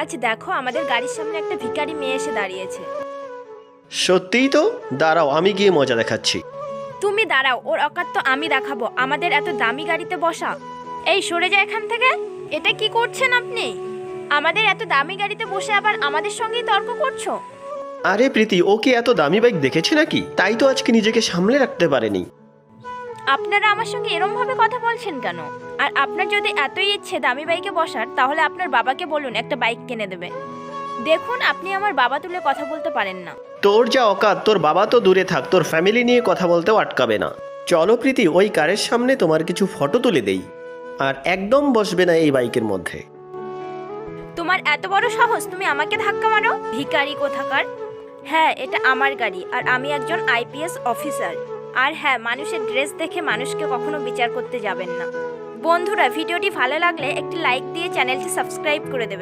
আচ্ছা দেখো, আমাদের গাড়ির সামনে একটা ভিখারি মেয়ে এসে দাঁড়িয়েছে। সত্যিই তো, দাঁড়াও আমি গিয়ে মজা দেখাচ্ছি। তুমি দাঁড়াও, ওর অকাত তো আমি দেখাবো। আমাদের এত দামি গাড়িতে বসা। এই সরে যা এখান থেকে। এটা কি করছেন আপনি? আমাদের এত দামি গাড়িতে বসে আবার আমাদের সঙ্গেই তর্ক করছো? আরে প্রীতি, ও কি এত দামি বাইক দেখেছে নাকি? তাই তো আজকে নিজেকে সামলে রাখতে পারেনি। আপনারা আমার সঙ্গে এরম ভাবে কথা বলছেন কেন? আর আপনার যদি এতই ইচ্ছে দামি বাইকে বসার, তাহলে আপনার বাবাকে বলুন একটা বাইক কিনে দেবে। দেখুন, আপনি আমার বাবা তুলে কথা বলতে পারেন না। তোর যা অকাত, তোর বাবা তো দূরে থাক, তোর ফ্যামিলি নিয়ে কথা বলতেও আটকাবে না। চলো প্রীতি, ওই কারের সামনে তোমার কিছু ফটো তুলে দেই। আর একদম বসবে না এই বাইকের মধ্যে। তোমার এত বড় সাহস, তুমি আমাকে ধাক্কা মারো? ভিখারি কোথাকার। হ্যাঁ, এটা আমার গাড়ি আর আমি একজন আইপিএস অফিসার। আর হ্যাঁ, মানুষের ড্রেস দেখে মানুষকে কখনো বিচার করতে যাবেন না। বন্ধুরা, ভিডিওটি ভালো লাগলে একটি লাইক দিয়ে চ্যানেলটি সাবস্ক্রাইব করে দেবেন।